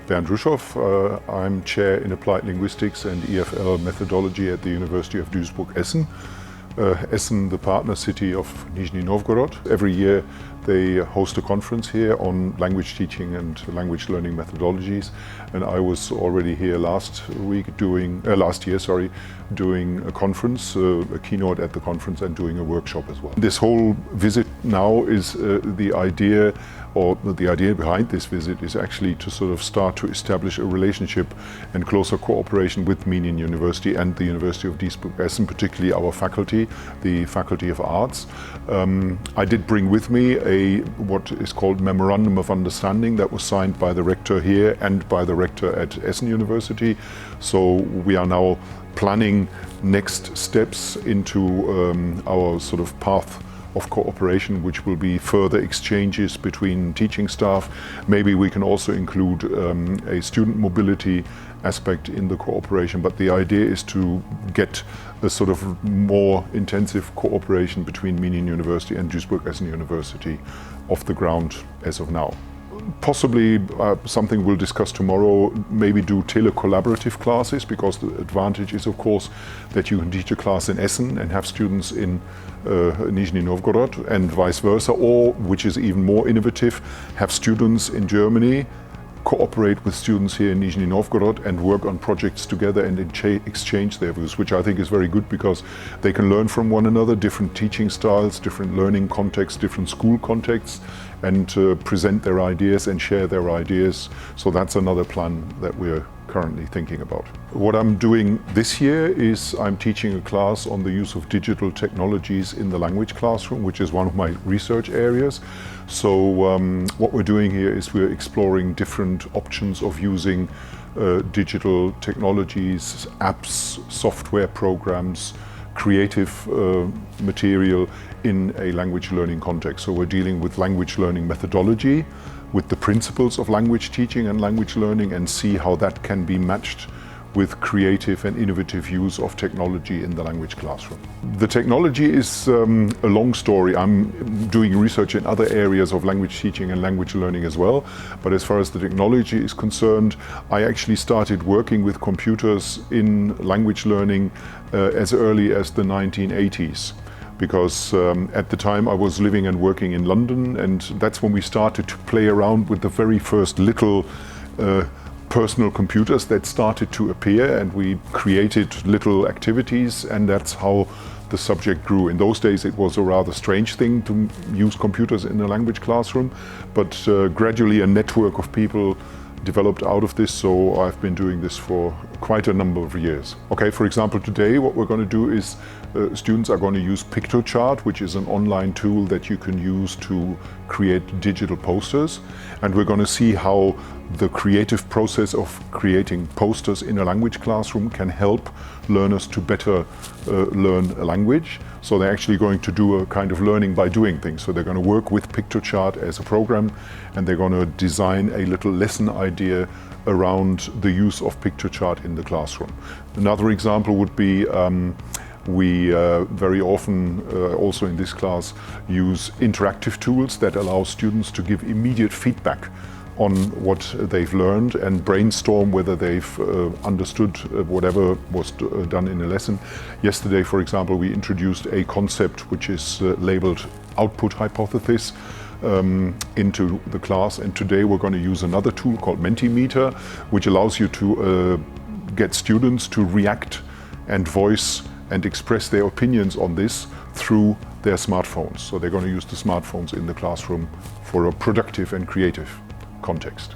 Bernd Ruschoff. I'm Chair in Applied Linguistics and EFL Methodology at the University of Duisburg-Essen. Essen, the partner city of Nizhny Novgorod. Every year they host a conference here on language teaching and language learning methodologies. And I was already here last year, doing a conference, a keynote at the conference, and doing a workshop as well. This whole visit now is the idea behind this visit is actually to sort of start to establish a relationship and closer cooperation with Minin University and the University of Duisburg-Essen, particularly our faculty, the Faculty of Arts. I did bring with me what is called Memorandum of Understanding that was signed by the rector here and by the rector at Essen University. So we are now planning next steps into our sort of path of cooperation, which will be further exchanges between teaching staff. Maybe we can also include a student mobility aspect in the cooperation, but the idea is to get a sort of more intensive cooperation between Minin University and Duisburg-Essen University off the ground as of now. Possibly something we'll discuss tomorrow, maybe do telecollaborative classes, because the advantage is of course that you can teach a class in Essen and have students in Nizhny Novgorod and vice versa, or, which is even more innovative, have students in Germany cooperate with students here in Nizhny Novgorod and work on projects together and exchange their views, which I think is very good because they can learn from one another, different teaching styles, different learning contexts, different school contexts, and present their ideas and share their ideas. So that's another plan that we're currently thinking about. What I'm doing this year is I'm teaching a class on the use of digital technologies in the language classroom, which is one of my research areas. So what we're doing here is we're exploring different options of using digital technologies, apps, software programs, creative material in a language learning context. So we're dealing with language learning methodology, with the principles of language teaching and language learning, and see how that can be matched with creative and innovative use of technology in the language classroom. The technology is a long story. I'm doing research in other areas of language teaching and language learning as well, but as far as the technology is concerned, I actually started working with computers in language learning as early as the 1980s. Because at the time I was living and working in London, and that's when we started to play around with the very first little personal computers that started to appear, and we created little activities, and that's how the subject grew. In those days it was a rather strange thing to use computers in a language classroom, but gradually a network of people developed out of this, so I've been doing this for quite a number of years. Okay, for example, today what we're going to do is students are going to use PictoChart, which is an online tool that you can use to create digital posters, and we're going to see how the creative process of creating posters in a language classroom can help learners to better learn a language. So they're actually going to do a kind of learning by doing things. So they're going to work with PictoChart as a program, and they're going to design a little lesson idea around the use of PictoChart in the classroom. Another example would be we very often, also in this class, use interactive tools that allow students to give immediate feedback on what they've learned and brainstorm whether they've understood whatever was done in a lesson. Yesterday, for example, we introduced a concept which is labeled output hypothesis into the class, and today we're going to use another tool called Mentimeter, which allows you to get students to react and voice and express their opinions on this through their smartphones. So they're going to use the smartphones in the classroom for a productive and creative context.